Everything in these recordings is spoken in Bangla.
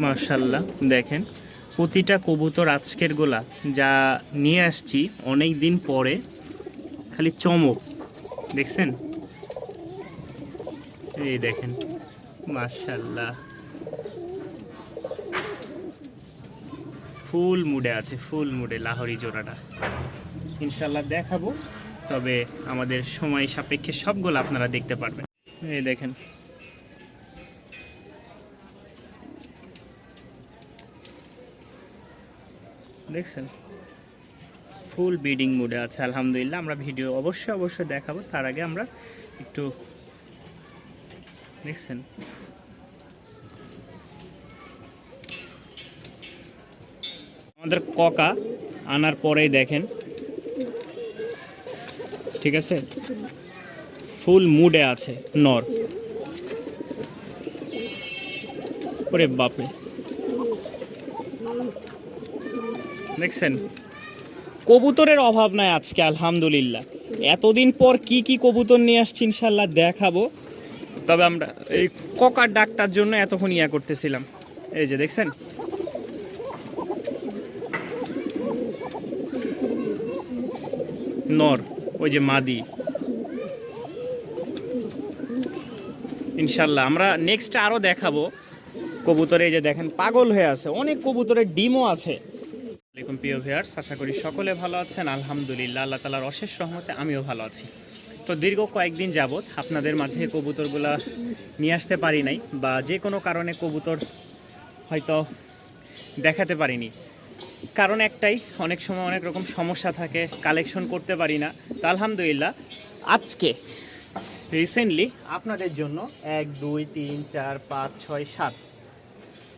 মাশাআল্লাহ দেখেন প্রতিটা কবুতর আজকের গোলা যা নিয়ে আসছি অনেক দিন পরে, খালি চমক দেখছেন। এই দেখেন মাশাআল্লাহ ফুল মুডে আছে, ফুল মুডে লাহোরি জোড়াটা ইনশাল্লাহ দেখাবো, তবে আমাদের সময় সাপেক্ষে সবগুলো আপনারা দেখতে পারবেন। এই দেখেন দেখছেন ফুল ব্রিডিং মুডে আছে আলহামদুলিল্লাহ। আমরা ভিডিও অবশ্যই দেখাবো, তার আগে আমরা একটু দেখছেন আমাদের ককা আনার পরেই দেখেন, ঠিক আছে, ফুল মুডে আছে নর। ওরে বাপরে দেখছেন কবুতরের অভাব নাই আজকে আলহামদুলিল্লাহ। এতদিন পর কি কি কবুতর নিয়ে আসছি ইনশাল্লাহ দেখাবো, তবে আমরা এই ককার ডাকটার জন্য এতক্ষণ ইয়া করতেছিলাম। এই যে দেখছেন নর, ওই যে মাদি। ইনশাল্লাহ আমরা নেক্সট আরও দেখাবো কবুতরে। এই যে দেখেন পাগল হয়ে আছে, অনেক কবুতরের ডিমও আছে। আসসালামু প্রিয় ভিউয়ার্স, আশা করি সকলে ভালো আছেন আলহামদুলিল্লাহ। আল্লাহ তাআলার অশেষ রহমতে আমিও ভালো আছি। তো দীর্ঘ কয়েকদিন যাবৎ আপনাদের মাঝে কবুতরগুলা নিয়ে আসতে পারি নাই, বা যে কোনো কারণে কবুতর হয়তো দেখাতে পারিনি। কারণ একটাই, অনেক সময় অনেক রকম সমস্যা থাকে, কালেকশন করতে পারি না। তো আলহামদুলিল্লাহ আজকে রিসেন্টলি আপনাদের জন্য 1 2 3 4 5 6 7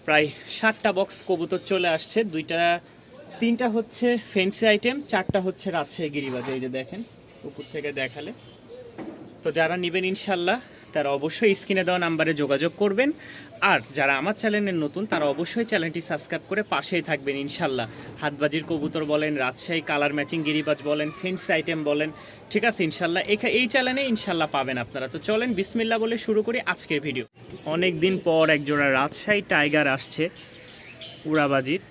প্রায় 7টা বক্স কবুতর চলে আসছে। 3টা হচ্ছে ফেন্সি আইটেম, 4টা হচ্ছে রাজশাহী গিরিবাজ। এই যে দেখেন উপর থেকে দেখালে। তো যারা নেবেন ইনশাল্লাহ তারা অবশ্যই স্ক্রিনে দেওয়া নাম্বারে যোগাযোগ করবেন। আর যারা আমার চ্যানেলের নতুন তারা অবশ্যই চ্যানেলটি সাবস্ক্রাইব করে পাশেই থাকবেন ইনশাল্লাহ। হাতবাজির কবুতর বলেন, রাজশাহী কালার ম্যাচিং গিরিবাজ বলেন, ফেন্সি আইটেম বলেন, ঠিক আছে ইনশাল্লাহ এই চ্যানেলে ইনশাল্লাহ পাবেন আপনারা। তো চলেন বিসমিল্লাহ বলে শুরু করি আজকের ভিডিও। অনেক দিন পর একজোড়া রাজশাহী টাইগার আসছে উড়াবাজির,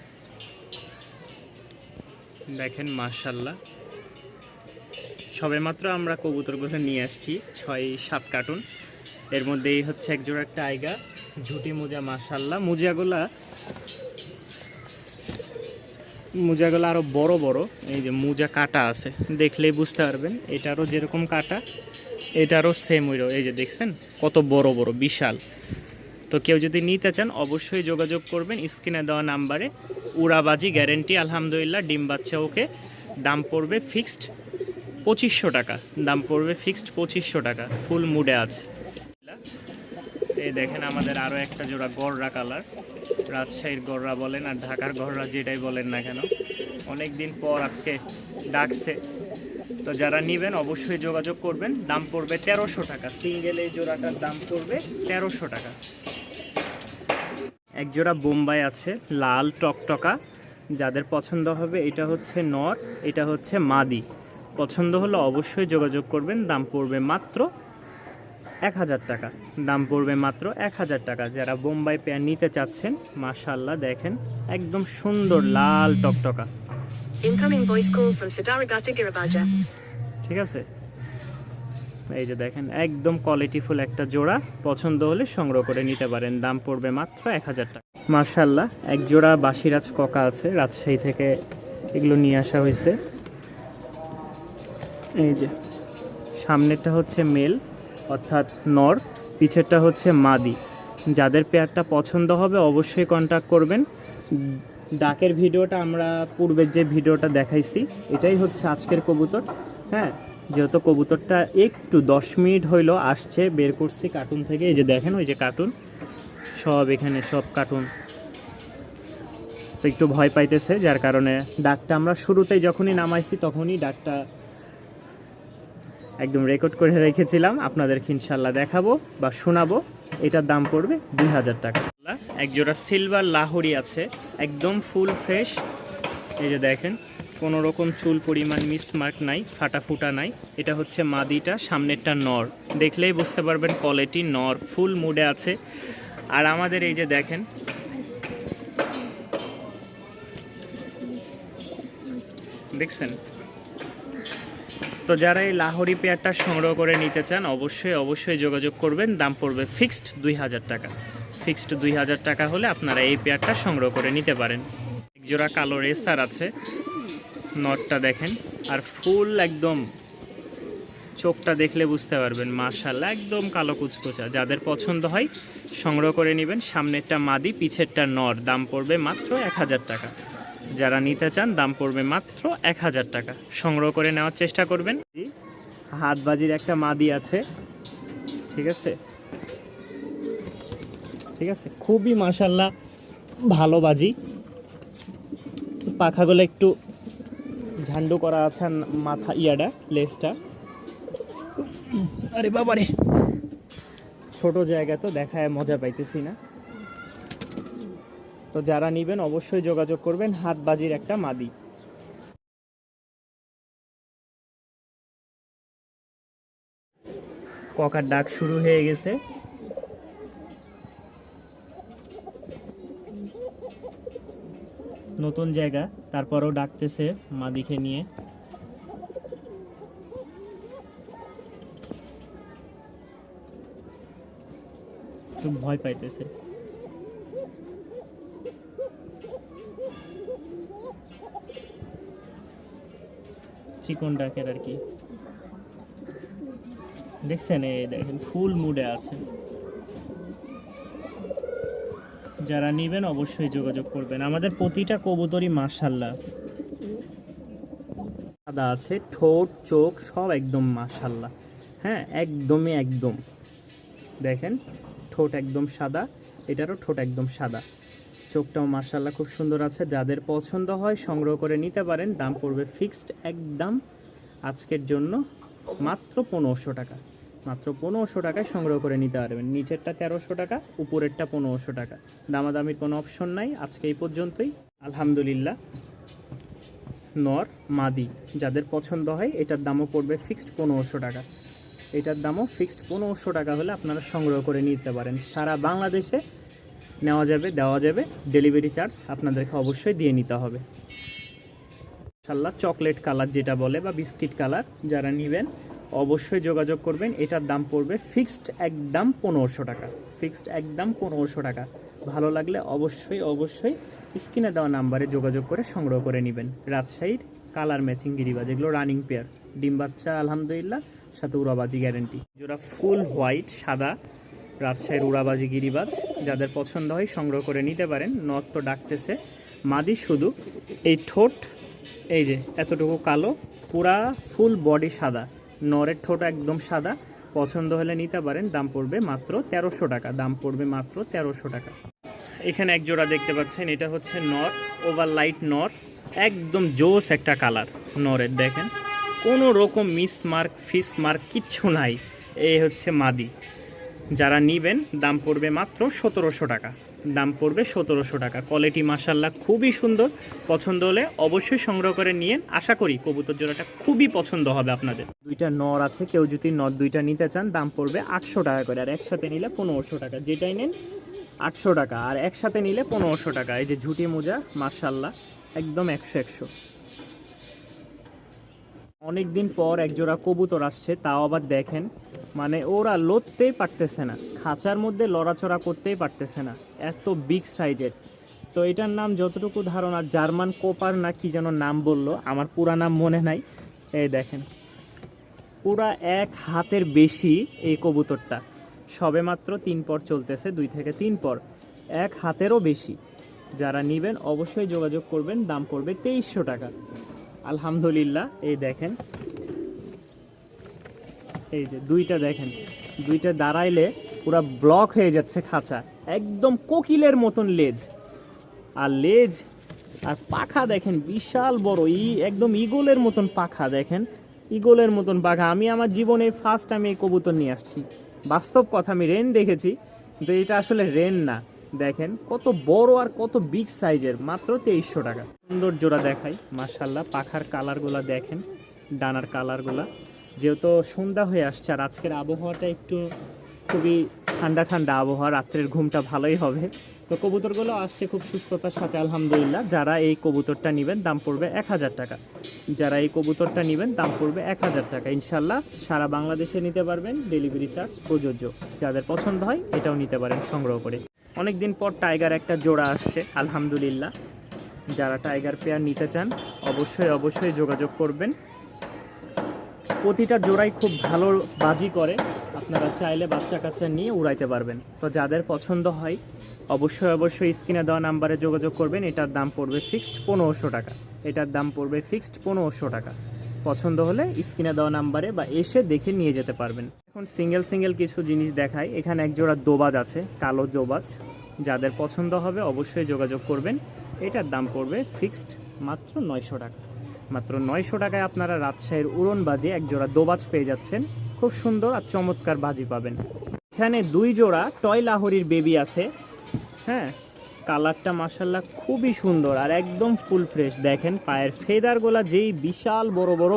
দেখেন মাশাআল্লাহ। সবেমাত্র আমরা কবুতরগুলো নিয়ে আসছি 6-7 কার্টুন। এর মধ্যেই হচ্ছে একজোড়া টাইগার, ঝুটি মোজা মাশাআল্লাহ। মোজাগুলো আরও বড় বড়, এই যে মোজা কাটা আছে দেখলেই বুঝতে পারবেন। এটারও যেরকম কাটা এটারও সেম ওইরকম। এই যে দেখছেন কত বড় বড় বিশাল। তো কেউ যদি নিতে চান অবশ্যই যোগাযোগ করবেন স্ক্রিনে দেওয়া নাম্বারে। উড়াবাজি গ্যারেন্টি আলহামদুলিল্লাহ, ডিম বাচ্চা ওকে। দাম পড়বে ফিক্সড 2500 টাকা, দাম পড়বে ফিক্সড 2500 টাকা, ফুল মুডে আছে। এই দেখেন আমাদের আরও একটা জোড়া গররা কালার, রাজশাহীর গররা বলেন আর ঢাকার গররা যেটাই বলেন না কেন, অনেক দিন পর আজকে ডাকছে। তো যারা নেবেন অবশ্যই যোগাযোগ করবেন। দাম পড়বে 1300 টাকা, সিঙ্গেল এই জোড়াটার দাম পড়বে 1300 টাকা। এক জোড়া বোম্বাই আছে লাল টকটকা, যাদের পছন্দ হবে এটা হচ্ছে নর, এটা হচ্ছে মাদি। পছন্দ হলে অবশ্যই যোগাযোগ করবেন। দাম পড়বে মাত্র 1000 টাকা, দাম পড়বে মাত্র 1000 টাকা। যারা বোম্বাই পেয়ার নিতে চাচ্ছেন মাশাআল্লাহ দেখেন একদম সুন্দর লাল টকটকা। ইনকামিং ভয়েস কল ফ্রম সিদারাগাটা গিরিবাজা। ঠিক আছে, এই যে দেখেন একদম কোয়ালিটিফুল একটা জোড়া, পছন্দ হলে সংগ্রহ করে নিতে পারেন। দাম পড়বে মাত্র 1000 টাকা। মাশাআল্লাহ এক জোড়া বাসিরাজ ককা আছে, রাজশাহী থেকে এগুলো নিয়ে আসা হয়েছে। এই যে সামনেরটা হচ্ছে মেল অর্থাৎ নর, পিছেরটা হচ্ছে মাদি। যাদের পেয়ারটা পছন্দ হবে অবশ্যই কন্ট্যাক্ট করবেন। ডাকের ভিডিওটা আমরা পূর্বের যে ভিডিওটা দেখাইছি এটাই হচ্ছে আজকের কবুতর। হ্যাঁ, যেহেতু কবুতরটা একটু 10 মিনিট হইলো আসছে, বের করছি কার্টুন থেকে। এই যে দেখেন ওই যে কার্টুন সব, এখানে সব কার্টুন। তো একটু ভয় পাইতেছে, যার কারণে ডাকটা আমরা শুরুতেই যখনই নামাইছি তখনই ডাকটা একদম রেকর্ড করে রেখেছিলাম, আপনাদেরকে ইনশাল্লাহ দেখাবো বা শোনাবো। এটার দাম পড়বে 2000 টাকা। একজোড়া সিলভার লাহোরি আছে একদম ফুল ফ্রেশ। এই যে দেখেন কোনো রকম চুল পরিমাণ মিসমার্ক নাই, ফাটা ফুটা নাই। এটা হচ্ছে মাদিটা, সামনেরটা নর, দেখলেই বুঝতে পারবেন কোয়ালিটি নর, ফুল মুডে আছে। আর আমাদের এই যে দেখেন দেখছেন? তো যারা এই লাহোরি পেয়ারটা সংগ্রহ করে নিতে চান অবশ্যই যোগাযোগ করবেন। দাম পড়বে ফিক্সড 2000 টাকা। ফিক্সড 2000 টাকা হলে আপনারা এই পেয়ারটা সংগ্রহ করে নিতে পারেন। এক জোড়া কালো রেসার আছে, নটটা দেখেন, আর ফুল একদম চোখটা দেখলে বুঝতে পারবেন মাশাআল্লাহ একদম কালো কুচকুচা। যাদের পছন্দ হয় সংগ্রহ করে নেবেন। সামনেরটা মাদি, পিছেরটা নর। দাম পড়বে মাত্র 1000 টাকা। যারা নিতে চান দাম পড়বে মাত্র 1000 টাকা। সংগ্রহ করে নেওয়ার চেষ্টা করবেন। হাতবাজির একটা মাদি আছে, ঠিক আছে, ঠিক আছে, খুবই মাশাআল্লাহ ভালো বাজি। পাখাগুলো একটু ঝান্ডু করা আছে, মাথা ইয়াটা লেজটা, আরে বাবারে ছোট জায়গা তো দেখায় মজা পাইতেছি না। তো যারা নেবেন অবশ্যই যোগাযোগ করবেন। হাতবাজির একটা মাদি। ককার ডাক শুরু হয়ে গেছে। নতুন জায়গা তারপরেও ডাকতেছে মাদিকে নিয়ে। খুব ভয় পাইতেছে। চিকন ডাকের আর কি, দেখছেন? এই দেখেন ফুল মুডে আছে। যারা নেবেন অবশ্যই যোগাযোগ করবেন। আমাদের প্রতিটা কবুতরই মাশাআল্লাহ সাদা আছে, ঠোঁট চোখ সব একদম মাশাআল্লাহ। হ্যাঁ, একদম দেখেন ঠোঁট একদম সাদা, এটারও ঠোঁট একদম সাদা, চোখটাও মাশাআল্লাহ খুব সুন্দর আছে। যাদের পছন্দ হয় সংগ্রহ করে নিতে পারেন। দাম পড়বে ফিক্সড একদম আজকের জন্য মাত্র 1500 টাকা। মাত্র 1500 টাকায় সংগ্রহ করে নিতে পারবেন। নিচেরটা 1300 টাকা, উপরেরটা 1500 টাকা। দামাদামির কোনো অপশন নাই। আজকে এই পর্যন্তই। আলহামদুলিল্লাহ নর মাদি যাদের পছন্দ হয় এটার দামও পড়বে ফিক্সড 1500 টাকা। এটার দামও ফিক্সড 1500 টাকা হলে আপনারা সংগ্রহ করে নিতে পারেন। সারা বাংলাদেশে নেওয়া যাবে, দেওয়া যাবে। ডেলিভারি চার্জ আপনাদেরকে অবশ্যই দিয়ে নিতে হবে। ইনশাআল্লাহ চকলেট কালার যেটা বলে বা বিস্কিট কালার, যারা নেবেন অবশ্যই যোগাযোগ করবেন। এটার দাম পড়বে ফিক্সড একদম 1500 টাকা। ফিক্সড একদম 1500 টাকা। ভালো লাগলে অবশ্যই স্ক্রিনে দেওয়া নাম্বারে যোগাযোগ করে সংগ্রহ করে নেবেন। রাজশাহীর কালার ম্যাচিং গিরিবাজ, এগুলো রানিং পেয়ার, ডিম বাচ্চা আলহামদুলিল্লাহ, সাথে উড়াবাজি গ্যারেন্টি। জোড়া ফুল হোয়াইট সাদা রাজশাহীর উড়াবাজি গিরিবাজ। যাদের পছন্দ হয় সংগ্রহ করে নিতে পারেন। নট তো ডাকতেছে, মাদি শুধু এই ঠোঁট এই যে এতটুকু কালো, পুরা ফুল বডি সাদা। নরের ঠোঁট একদম সাদা। পছন্দ হলে নিতে পারেন। দাম পড়বে মাত্র 1300 টাকা। দাম পড়বে মাত্র 1300 টাকা। এখানে এক জোড়া দেখতে পাচ্ছেন, এটা হচ্ছে নর, ওভার লাইট নর, একদম জোস একটা কালার নরের। দেখেন কোনো রকম মিস মার্ক ফিস মার্ক কিচ্ছু নাই। এই হচ্ছে মাদি। যারা নেবেন দাম পড়বে মাত্র 1700 টাকা। দাম পড়বে 1700 টাকা। কোয়ালিটি মাশাআল্লাহ খুবই সুন্দর। পছন্দ হলে অবশ্যই সংগ্রহ করে নিয়েন। আশা করি কবুতর জোড়াটা খুবই পছন্দ হবে আপনাদের। দুইটা নর আছে, কেউ যদি নর দুইটা নিতে চান দাম পড়বে 800 টাকা করে। আর একসাথে নিলে 1500 টাকা। যেটাই নেন 800 টাকা, আর একসাথে নিলে 1500 টাকা। এই যে ঝুটি মোজা মাশাআল্লাহ একদম 100। অনেক দিন পর একজোড়া কবুতর আসছে, তাও আবার দেখেন মানে ওরা লড়তেই পারতেছে না, খাঁচার মধ্যে লড়াচড়া করতেই পারতেছে না, এত বিগ সাইজের। তো এটার নাম যতটুকু ধারণা জার্মান কোপার না কি যেন নাম বললো, আমার পুরা নাম মনে নাই। এই দেখেন পুরা 1 হাতের বেশি এই কবুতরটা, সবে মাত্র 3 পর চলতেছে, 2 থেকে 3 পর, 1 হাতেরও বেশি। যারা নেবেন অবশ্যই যোগাযোগ করবেন। দাম পড়বে 2300 টাকা। আলহামদুলিল্লাহ এই দেখেন, এই যে দুইটা দেখেন, দুইটা দাঁড়াইলে পুরো ব্লক হয়ে যাচ্ছে খাঁচা, একদম কোকিলের মতন লেজ, আর লেজ আর পাখা দেখেন বিশাল বড়, একদম ইগলের মতন পাখা। দেখেন ইগলের মতন পাখা। আমি আমার জীবনে ফার্স্ট আমি এই কবুতর নিয়ে আসছি। বাস্তব কথা, আমি রেন দেখেছি কিন্তু এটা আসলে রেন না। দেখেন কত বড় আর কত বিগ সাইজের, মাত্র 2300 টাকা। সুন্দর জোড়া দেখাই মাশাআল্লাহ। পাখার কালারগুলো দেখেন, ডানার কালারগুলো। যেহেতু সন্ধ্যা হয়ে আসছে আর আজকের আবহাওয়াটা একটু খুবই ঠান্ডা ঠান্ডা আবহাওয়া, রাত্রের ঘুমটা ভালোই হবে। তো কবুতরগুলো আসছে খুব সুস্থতার সাথে আলহামদুলিল্লাহ। যারা এই কবুতরটা নেবেন দাম পড়বে 1000 টাকা। যারা এই কবুতরটা নেবেন দাম পড়বে 1000 টাকা ইনশাল্লাহ। সারা বাংলাদেশে নিতে পারবেন, ডেলিভারি চার্জ প্রযোজ্য। যাদের পছন্দ হয় এটাও নিতে পারেন সংগ্রহ করে। অনেক দিন পর টাইগার একটা জোড়া আসছে আলহামদুলিল্লাহ। যারা টাইগার পেয়ার নিতে চান অবশ্যই যোগাযোগ করবেন। প্রতিটা জোড়াই খুব ভালো বাজি করে, আপনারা চাইলে বাচ্চা কাচ্চা নিয়ে উড়াইতে পারবেন। তো যাদের পছন্দ হয় অবশ্যই স্ক্রিনে দেওয়া নাম্বারে যোগাযোগ করবেন। এটার দাম পড়বে ফিক্সড 1500 টাকা। এটার দাম পড়বে ফিক্সড 1500 টাকা। পছন্দ হলে স্ক্রিনে দেওয়া নাম্বারে বা এসে দেখে নিয়ে যেতে পারবেন। এখন সিঙ্গেল কিছু জিনিস দেখাই। এখানে এক জোড়া দোবাজ আছে, কালো দোবাজ। যাদের পছন্দ হবে অবশ্যই যোগাযোগ করবেন। এটার দাম পড়বে ফিক্সড মাত্র 900 টাকা। মাত্র 900 টাকায় আপনারা রাজশাহীর উড়ন বাজি এক জোড়া দোবাজ পেয়ে যাচ্ছেন। খুব সুন্দর আর চমৎকার বাজি পাবেন। এখানে 2 জোড়া টয় লাহোরির বেবি আছে। হ্যাঁ, কালারটা মাশাআল্লাহ খুবই সুন্দর আর একদম ফুল ফ্রেশ। দেখেন পায়ের ফেদারগুলা যেই বিশাল বড় বড়।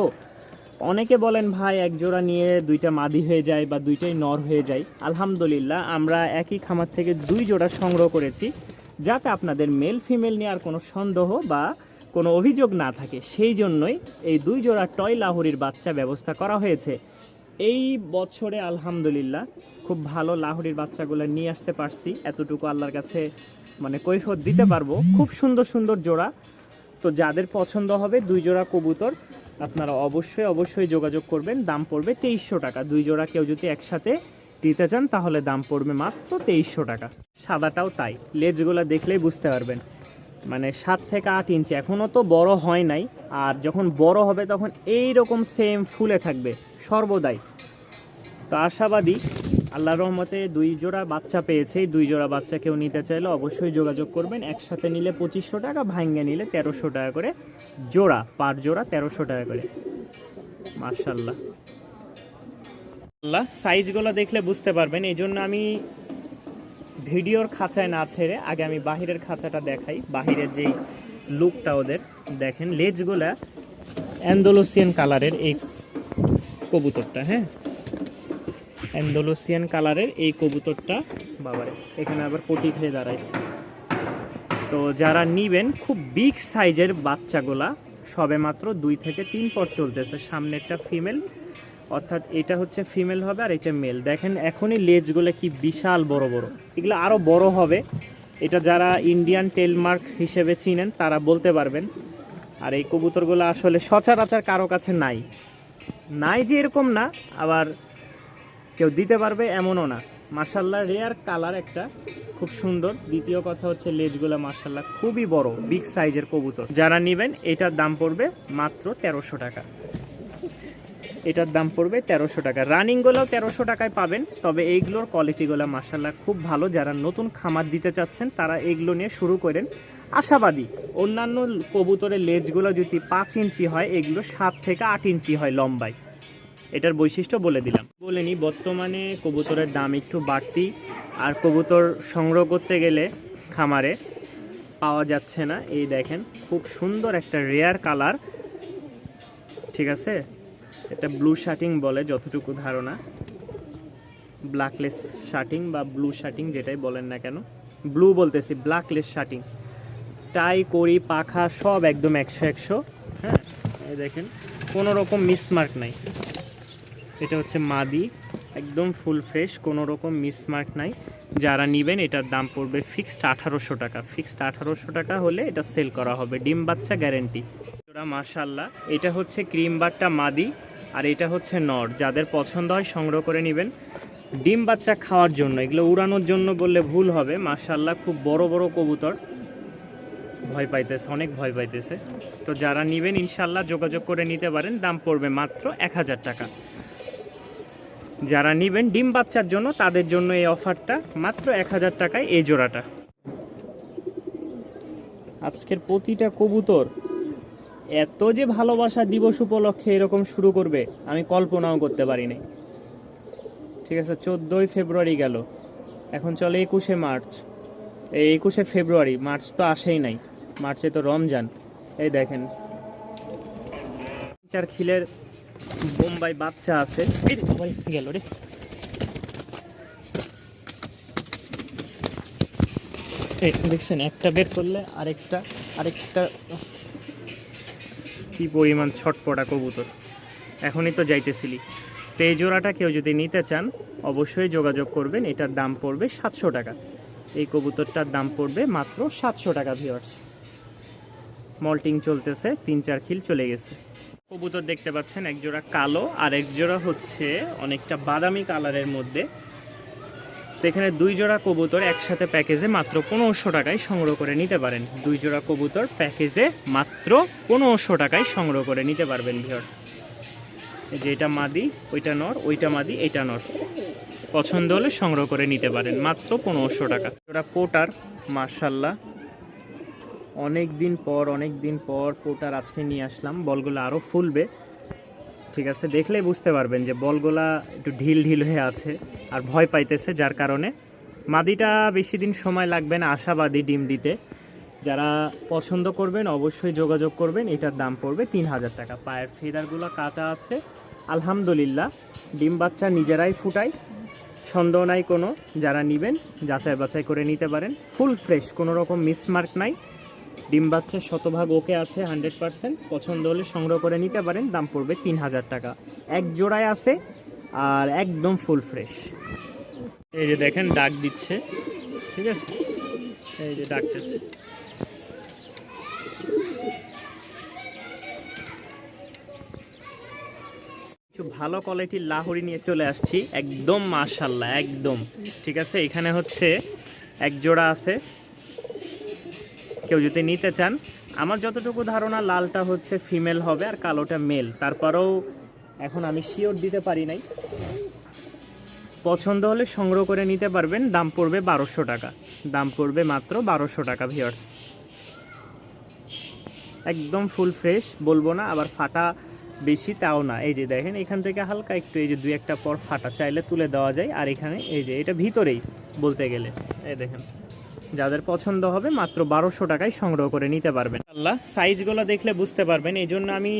অনেকে বলেন ভাই এক জোড়া নিয়ে 2টা মাদি হয়ে যায় বা 2টাই নর হয়ে যায়। আলহামদুলিল্লাহ আমরা একই খামার থেকে 2 জোড়া সংগ্রহ করেছি, যাতে আপনাদের মেল ফিমেল নেওয়ার কোনো সন্দেহ বা কোনো অভিযোগ না থাকে। সেই জন্যই এই 2 জোড়া টয় লাহোরির বাচ্চা ব্যবস্থা করা হয়েছে। এই বছরে আলহামদুলিল্লাহ খুব ভালো লাহোরির বাচ্চাগুলো নিয়ে আসতে পারছি, এতটুকু আল্লাহর কাছে মানে কৈফিয়ত দিতে পারবো। খুব সুন্দর জোড়া। তো যাদের পছন্দ হবে 2 জোড়া কবুতর আপনারা অবশ্যই যোগাযোগ করবেন। দাম পড়বে 2300 টাকা। 2 জোড়া কেউ যদি একসাথে দিতে চান তাহলে দাম পড়বে মাত্র 2300 টাকা। সাদাটাও তাই, লেজগুলো দেখলেই বুঝতে পারবেন মানে 7 থেকে 8 ইঞ্চি। এখনও তো বড় হয় নাই, আর যখন বড় হবে তখন এই রকম সেম ফুলে থাকবে সর্বদাই। তো আশাবাদী আল্লাহর রহমতে 2 জোড়া বাচ্চা পেয়েছে। 2 জোড়া বাচ্চা কেউ নিতে চাইলে অবশ্যই যোগাযোগ করবেন। একসাথে নিলে 2500 টাকা, ভাঙ্গে নিলে 1300 টাকা করে জোড়া। পার জোড়া 1300 টাকা করে। মাশাআল্লাহ সাইজগুলো দেখলে বুঝতে পারবেন। এই জন্য আমি ভিডিওর খাঁচায় না ছেড়ে আগে আমি বাহিরের খাঁচাটা দেখাই। বাহিরের যেই লুকটা ওদের দেখেন, লেজগুলা অ্যান্ডালুসিয়ান কালারের এই কবুতরটা। হ্যাঁ, অ্যান্ডালুসিয়ান কালারের এই কবুতরটা। বাবারে, এখানে আবার পটি খেয়ে দাঁড়াইছে। তো যারা নিবেন খুব বিগ সাইজের বাচ্চাগুলা সবে মাত্র 2 থেকে 3 পর চলতেছে। সামনে একটা ফিমেল, অর্থাৎ এটা হচ্ছে ফিমেল হবে আর এটা মেল। দেখেন এখনই লেজগুলো কি বিশাল বড় বড়, এগুলো আরও বড় হবে। এটা যারা ইন্ডিয়ান টেলমার্ক হিসেবে চিনেন তারা বলতে পারবেন। আর এই কবুতরগুলো আসলে সচরাচর কারো কাছে নাই যে এরকম না, আবার কেউ দিতে পারবে এমনও না। মাশাআল্লাহ রেয়ার কালার একটা, খুব সুন্দর। দ্বিতীয় কথা হচ্ছে লেজগুলো মাশাআল্লাহ খুবই বড়, বিগ সাইজের কবুতর। যারা নেবেন এটার দাম পড়বে মাত্র 1300 টাকা। এটার দাম পড়বে 1300 টাকা। রানিংগুলোও 1300 টাকায় পাবেন। তবে এইগুলোর কোয়ালিটিগুলো মাশাআল্লাহ খুব ভালো। যারা নতুন খামার দিতে চাচ্ছেন তারা এগুলো নিয়ে শুরু করেন। আশাবাদী অন্যান্য কবুতরের লেজগুলো যদি 5 ইঞ্চি হয়, এগুলো 7 থেকে 8 ইঞ্চি হয় লম্বায়। এটার বৈশিষ্ট্য বলে দিলাম। বলে নিই, বর্তমানে কবুতরের দাম একটু বাড়তি, আর কবুতর সংগ্রহ করতে গেলে খামারে পাওয়া যাচ্ছে না। এই দেখেন খুব সুন্দর একটা রেয়ার কালার, ঠিক আছে। এটা ব্লু শার্টিং বলে যতটুকু ধারণা, ব্ল্যাকলেস শার্টিং বা ব্লু শার্টিং যেটাই বলেন না কেন। ব্লু বলতেছি, ব্ল্যাকলেস শার্টিং। টাই করি পাখা সব একদম 100। হ্যাঁ, এই দেখেন কোনো রকম মিসমার্ক নাই। এটা হচ্ছে মাদি, একদম ফুল ফ্রেশ, কোনো রকম মিসমার্ক নাই। যারা নেবেন এটার দাম পড়বে ফিক্সড 1800 টাকা। ফিক্সড 1800 টাকা হলে এটা সেল করা হবে। ডিম বাচ্চা গ্যারেন্টি। ওরা মাশাআল্লাহ, এটা হচ্ছে ক্রিম বাটটা মাদি আর এটা হচ্ছে নর। যাদের পছন্দ হয় সংগ্রহ করে নেবেন। ডিম বাচ্চা খাওয়ার জন্য, এগুলো উড়ানোর জন্য বললে ভুল হবে। মাশাআল্লাহ খুব বড় বড় কবুতর। ভয় পাইতেছে, অনেক ভয় পাইতেছে। তো যারা নেবেন ইনশাআল্লাহ যোগাযোগ করে নিতে পারেন। দাম পড়বে মাত্র 1000 টাকা। যারা নেবেন ডিম বাচ্চার জন্য তাদের জন্য এই অফারটা, মাত্র 1000 টাকায় এই জোড়াটা। আজকের প্রতিটা কবুতর এত যে ভালোবাসা দিবস উপলক্ষে এরকম শুরু করবে আমি কল্পনাও করতে পারি নাই। ঠিক আছে, 14ই ফেব্রুয়ারি গেল, এখন চলে 21শে মার্চ। এই 21শে ফেব্রুয়ারি, মার্চ তো আসেই নাই। মার্চে তো রমজান। এই দেখেন 4 খিলের বোম্বাই বাচ্চা আছে। গেল রে। এই দেখছেন, একটা বের করলে আরেকটা আরেকটা কি পরিমাণ ছটপটা কবুতর। এখনই তো যাইতেছিলি। তো এই জোড়াটা কেউ যদি নিতে চান অবশ্যই যোগাযোগ করবেন। এটার দাম পড়বে 700 টাকা। এই কবুতরটার দাম পড়বে মাত্র 700 টাকা ভিউয়ার্স। মল্টিং চলতেছে, 3-4 খিল চলে গেছে। কবুতর দেখতে পাচ্ছেন, এক জোড়া কালো আর এক জোড়া হচ্ছে অনেকটা বাদামি কালারের মধ্যে। তো এখানে 2 জোড়া কবুতর একসাথে প্যাকেজে মাত্র 1500 টাকায় সংগ্রহ করে নিতে পারেন। 2 জোড়া কবুতর প্যাকেজে মাত্র 1500 টাকায় সংগ্রহ করে নিতে পারবেন ভিউয়ার্স। এই যে এটা মাদি, ওইটা নর, ওইটা মাদি, এটা নর। পছন্দ হলে সংগ্রহ করে নিতে পারেন মাত্র 1500 টাকা। ওটা পোটার, মাশাআল্লাহ অনেক দিন পর পোটার আজকে নিয়ে আসলাম। বলগুলো আরও ফুলবে, ঠিক আছে, দেখলেই বুঝতে পারবেন যে বলগুলা একটু ঢিল ঢিল হয়ে আছে আর ভয় পাইতেছে, যার কারণে মাদিটা বেশি দিন সময় লাগবে না, আশাবাদী ডিম দিতে। যারা পছন্দ করবেন অবশ্যই যোগাযোগ করবেন। এটার দাম পড়বে 3000 টাকা। পায়ের ফেদারগুলো কাটা আছে আলহামদুলিল্লাহ, ডিম বাচ্চা নিজেরাই ফুটাই, সন্দেহ নাই কোনো। যারা নেবেন যাচাই বাছাই করে নিতে পারেন। ফুল ফ্রেশ, কোনো রকম মিসমার্ক নাই। ডিম বাচ্চা শতভাগ ওকে আছে, 100%। পছন্দ হলে সংগ্রহ করে নিতে পারেন। দাম পড়বে 3000 টাকা। এক জোড়ায় আছে আর একদম ফুল ফ্রেশ। এই যে দেখেন ডাক দিচ্ছে, ঠিক আছে, এই যে ডাকতেছে। কিছু ভালো কোয়ালিটির লাহোরি নিয়ে চলে আসছি, একদম মাশাআল্লাহ একদম, ঠিক আছে। এখানে হচ্ছে এক জোড়া আছে, কেউ যদি নিতে চান। আমার যতটুকু ধারণা লালটা হচ্ছে ফিমেল হবে আর কালোটা মেল, তারপরেও এখন আমি শিওর দিতে পারি নাই। পছন্দ হলে সংগ্রহ করে নিতে পারবেন। দাম পড়বে 1200 টাকা। দাম পড়বে মাত্র 1200 টাকা ভিউয়ার্স। একদম ফুল ফ্রেশ, বলবো না আবার ফাটা বেশি তাও না। এই যে দেখেন এখান থেকে হালকা একটু, এই যে 2-1টা পর ফাটা, চাইলে তুলে দেওয়া যায়। আর এখানে এই যে এটা ভিতরেই বলতে গেলে, এই দেখেন। যাদের পছন্দ হবে মাত্র 1200 টাকায় সংগ্রহ করে নিতে পারবেন। আল্লাহ সাইজগুলো দেখলে বুঝতে পারবেন। এই জন্য আমি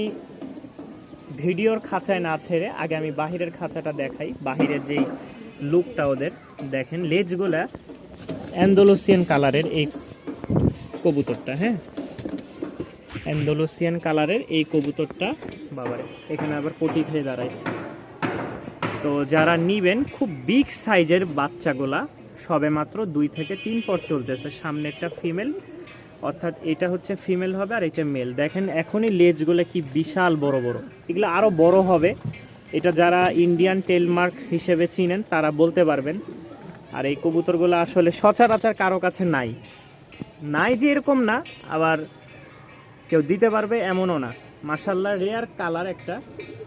ভিডিওর খাঁচায় না ছেড়ে আগে আমি বাহিরের খাঁচাটা দেখাই। বাহিরের যেই লুকটা ওদের দেখেন, লেজগুলা অ্যান্ডালুসিয়ান কালারের এই কবুতরটা, হ্যাঁ অ্যান্ডালুসিয়ান কালারের এই কবুতরটা। বাবারে, এখানে আবার পটি খেয়ে দাঁড়াইছে। তো যারা নিবেন, খুব বিগ সাইজের বাচ্চাগুলা সবে মাত্র 2 থেকে 3 পর চলতেছে। সামনে একটা ফিমেল, অর্থাৎ এটা হচ্ছে ফিমেল হবে আর এটা মেল। দেখেন এখনই লেজগুলো কি বিশাল বড় বড়, এগুলো আরও বড় হবে। এটা যারা ইন্ডিয়ান টেলমার্ক হিসেবে চিনেন তারা বলতে পারবেন। আর এই কবুতরগুলো আসলে সচরাচর কারো কাছে নাই, নাই যে এরকম না, আবার কেউ দিতে পারবে এমনও না। মাশাআল্লাহ রেয়ার কালার একটা,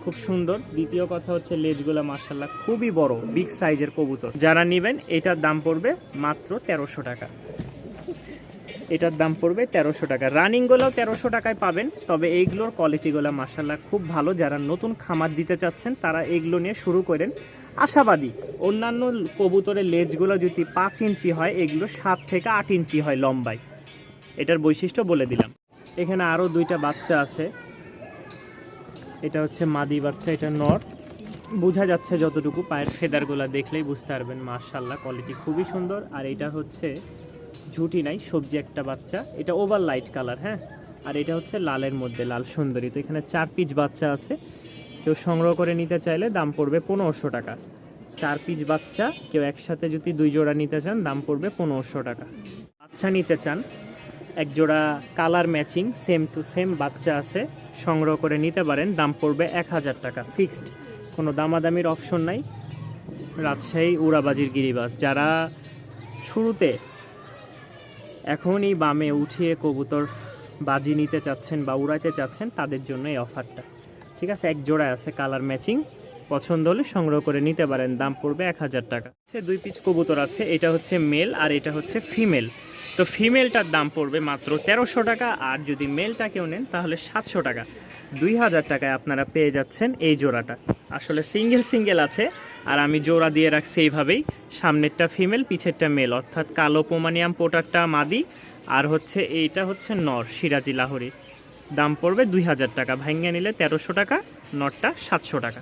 খুব সুন্দর। দ্বিতীয় কথা হচ্ছে লেজগুলা মাশাআল্লাহ খুবই বড়, বিগ সাইজের কবুতর। যারা নেবেন এটার দাম পড়বে মাত্র 1300 টাকা। এটার দাম পড়বে 1300 টাকা। রানিংগুলোও 1300 টাকায় পাবেন, তবে এইগুলোর কোয়ালিটিগুলো মাশাআল্লাহ খুব ভালো। যারা নতুন খামার দিতে চাচ্ছেন তারা এইগুলো নিয়ে শুরু করেন, আশাবাদী। অন্যান্য কবুতরের লেজগুলো যদি 5 ইঞ্চি হয়, এগুলো 7 থেকে 8 ইঞ্চি হয় লম্বায়। এটার বৈশিষ্ট্য বলে দিলাম। এখানে আরও 2টা বাচ্চা আছে। এটা হচ্ছে মাদি বাচ্চা, এটা নর। বোঝা যাচ্ছে যতটুকু, পায়ের ফেদারগুলো দেখলেই বুঝতে পারবেন। মাশাআল্লাহ কোয়ালিটি খুবই সুন্দর। আর এটা হচ্ছে ঝুটি নাই, সবজি একটা বাচ্চা। এটা ওভার লাইট কালার, হ্যাঁ। আর এটা হচ্ছে লালের মধ্যে, লাল সুন্দরী। তো এখানে 4 পিস বাচ্চা আছে। কেউ সংগ্রহ করে নিতে চাইলে দাম পড়বে 1500 টাকা। 4 পিস বাচ্চা কেউ একসাথে যদি 2 জোড়া নিতে চান দাম পড়বে 1500 টাকা। বাচ্চা নিতে চান, এক জোড়া colour matching same to same বাচ্চা আছে, সংগ্রহ করে নিতে পারেন। দাম পড়বে 1000 টাকা ফিক্সড, কোনো দামাদামির অপশন নাই। রাজশাহী উড়াবাজির গিরিবাজ। যারা শুরুতে এখনই বামে উঠিয়ে কবুতর বাজি নিতে চাচ্ছেন বা উড়াইতে চাচ্ছেন, তাদের জন্য এই অফারটা, ঠিক আছে। এক জোড়া আছে কালার ম্যাচিং, পছন্দ হলে সংগ্রহ করে নিতে পারেন। দাম পড়বে 1000 টাকা। 2 পিস কবুতর আছে, এটা হচ্ছে মেল আর এটা হচ্ছে ফিমেল। তো ফিমেলটার দাম পড়বে মাত্র 1300 টাকা, আর যদি মেলটা কেউ নেন তাহলে 700 টাকা। 2000 টাকায় আপনারা পেয়ে যাচ্ছেন এই জোড়াটা। আসলে সিঙ্গেল আছে, আর আমি জোড়া দিয়ে রাখছি এইভাবেই। সামনেরটা ফিমেল, পিছেরটা মেল, অর্থাৎ কালো পোমানিয়াম পোটারটা মাদি, আর হচ্ছে এইটা হচ্ছে নর সিরাজি লাহোরি। দাম পড়বে 2000 টাকা। ভাঙ্গা নিলে 1300 টাকা, নরটা 700 টাকা।